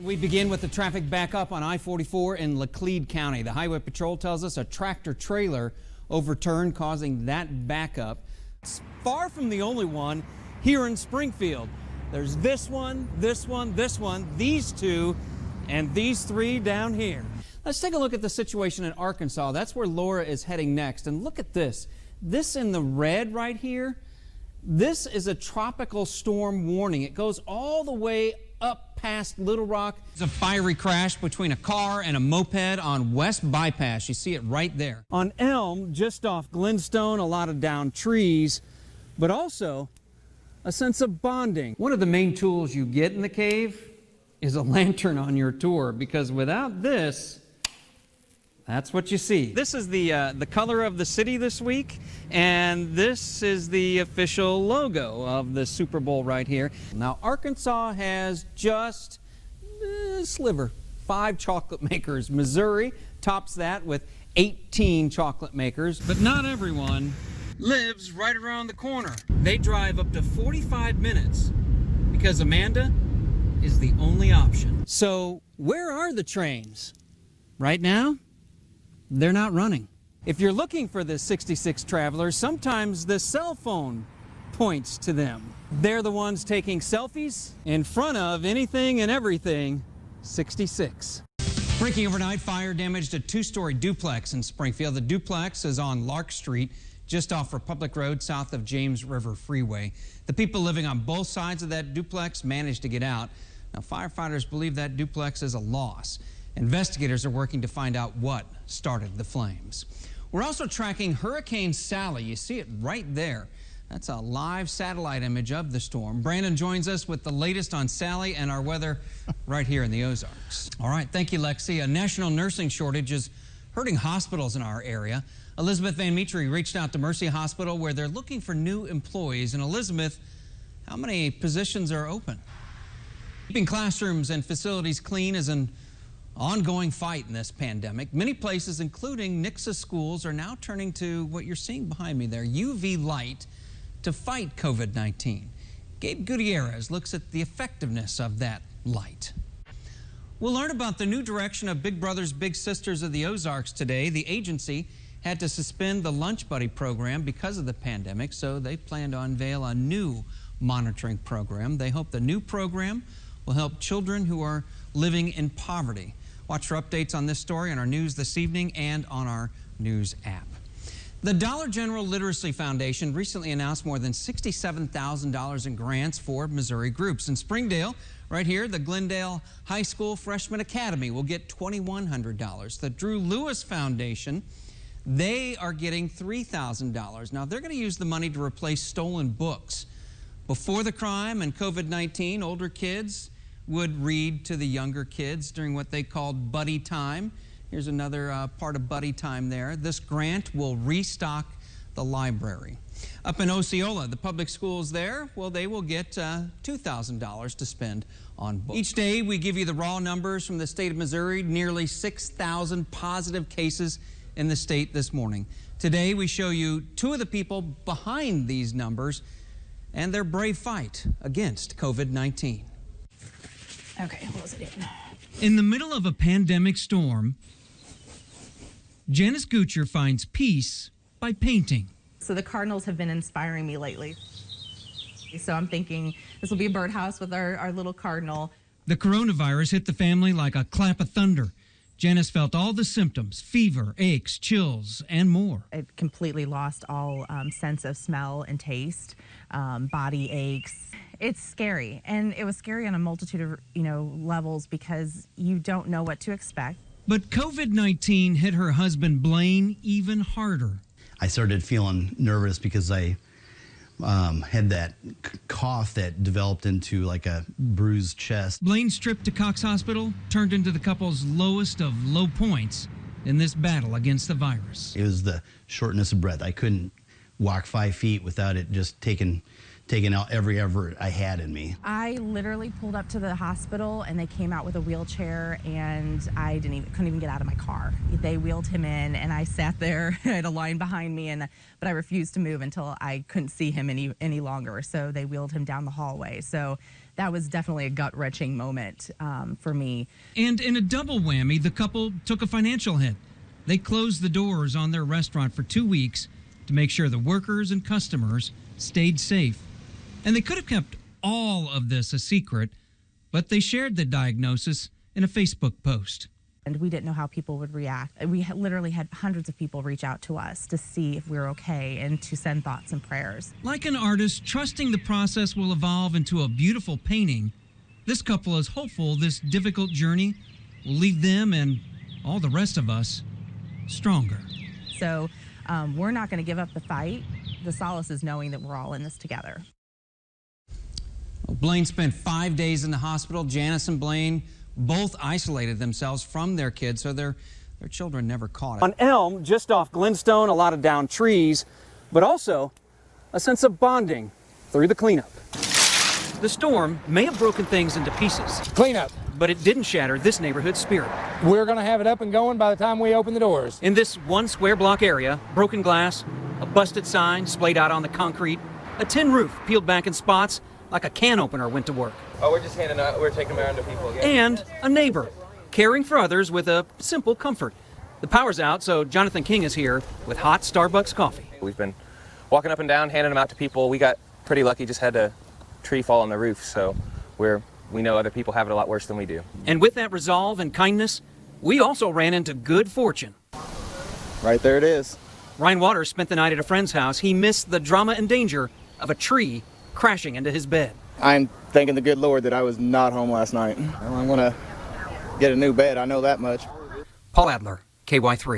We begin with the traffic backup on I-44 in Laclede County. The Highway Patrol tells us a tractor trailer overturned, causing that backup. It's far from the only one here in Springfield. There's this one, this one, this one, these two, and these three down here. Let's take a look at the situation in Arkansas. That's where Laura is heading next. And look at this. This in the red right here, this is a tropical storm warning. It goes all the way up past Little Rock. It's a fiery crash between a car and a moped on West Bypass. You see it right there. On Elm, just off Glenstone, a lot of downed trees, but also a sense of bonding. One of the main tools you get in the cave is a lantern on your tour, because without this, that's what you see. This is the color of the city this week, and this is the official logo of the Super Bowl right here. Now, Arkansas has just a sliver, 5 chocolate makers. Missouri tops that with 18 chocolate makers, but not everyone lives right around the corner. They drive up to 45 minutes because Amanda is the only option. So where are the trains? Right now, they're not running. If you're looking for the 66 travelers, sometimes the cell phone points to them. They're the ones taking selfies in front of anything and everything 66. Breaking overnight, fire damaged a 2-story duplex in Springfield. The duplex is on Lark Street, just off Republic Road, south of James River Freeway. The people living on both sides of that duplex managed to get out. Now, firefighters believe that duplex is a loss. Investigators are working to find out what started the flames. We're also tracking Hurricane Sally. You see it right there. That's a live satellite image of the storm. Brandon joins us with the latest on Sally and our weather right here in the Ozarks. All right, thank you, Lexi. A national nursing shortage is hurting hospitals in our area. Elizabeth Van Metre reached out to Mercy Hospital, where they're looking for new employees. And Elizabeth, how many positions are open? Keeping classrooms and facilities clean is an ongoing fight in this pandemic. Many places, including Nixa schools, are now turning to what you're seeing behind me there, UV light, to fight COVID-19. Gabe Gutierrez looks at the effectiveness of that light. We'll learn about the new direction of Big Brothers Big Sisters of the Ozarks today. The agency had to suspend the Lunch Buddy program because of the pandemic, so they plan to unveil a new monitoring program. They hope the new program will help children who are living in poverty. Watch for updates on this story on our news this evening and on our news app. The Dollar General Literacy Foundation recently announced more than $67,000 in grants for Missouri groups. In Springdale, right here, the Glendale High School Freshman Academy will get $2,100. The Drew Lewis Foundation, they are getting $3,000. Now, they're going to use the money to replace stolen books. Before the crime and COVID-19, older kids would read to the younger kids during what they called buddy time. Here's another part of buddy time there. This grant will restock the library. Up in Osceola, the public schools there, well, they will get $2,000 to spend on books. Each day, we give you the raw numbers from the state of Missouri. Nearly 6,000 positive cases in the state this morning. Today, we show you 2 of the people behind these numbers and their brave fight against COVID-19. Okay, what was it in? In the middle of a pandemic storm, Janice Gucher finds peace by painting. So the cardinals have been inspiring me lately. So I'm thinking this will be a birdhouse with our little cardinal. The coronavirus hit the family like a clap of thunder. Janice felt all the symptoms: fever, aches, chills, and more. I completely lost all sense of smell and taste, body aches. It's scary, and it was scary on a multitude of, levels, because you don't know what to expect. But COVID-19 hit her husband Blaine even harder. I started feeling nervous because I had that cough that developed into like a bruised chest. Blaine's trip to Cox Hospital turned into the couple's lowest of low points in this battle against the virus. It was the shortness of breath. I couldn't walk 5 feet without it just taking out every effort I had in me. I literally pulled up to the hospital, and they came out with a wheelchair, and I couldn't even get out of my car. They wheeled him in, and I sat there. I had a line behind me, but I refused to move until I couldn't see him any longer. So they wheeled him down the hallway. So That was definitely a gut-wrenching moment for me. And in a double whammy, the couple took a financial hit. They closed the doors on their restaurant for 2 weeks to make sure the workers and customers stayed safe. And they could have kept all of this a secret, but they shared the diagnosis in a Facebook post. And we didn't know how people would react. We literally had hundreds of people reach out to us to see if we were okay and to send thoughts and prayers. Like an artist trusting the process will evolve into a beautiful painting, this couple is hopeful this difficult journey will leave them and all the rest of us stronger. So we're not going to give up the fight. The solace is knowing that we're all in this together. Blaine spent 5 days in the hospital. Janice and Blaine both isolated themselves from their kids so their children never caught it. On Elm, just off Glenstone, a lot of downed trees, but also a sense of bonding through the cleanup. The storm may have broken things into pieces. Cleanup. But it didn't shatter this neighborhood's spirit. We're going to have it up and going by the time we open the doors. In this 1 square block area, broken glass, a busted sign splayed out on the concrete, a tin roof peeled back in spots like a can opener went to work. Oh, we're just handing out, we're taking them around to people again. And a neighbor, caring for others with a simple comfort. The power's out, so Jonathan King is here with hot Starbucks coffee. We've been walking up and down, handing them out to people. We got pretty lucky, just had a tree fall on the roof, so we know other people have it a lot worse than we do. And with that resolve and kindness, we also ran into good fortune. Right there it is. Ryan Waters spent the night at a friend's house. He missed the drama and danger of a tree crashing into his bed. I'm thanking the good Lord that I was not home last night. Well, I'm going to get a new bed, I know that much. Paul Adler, KY3.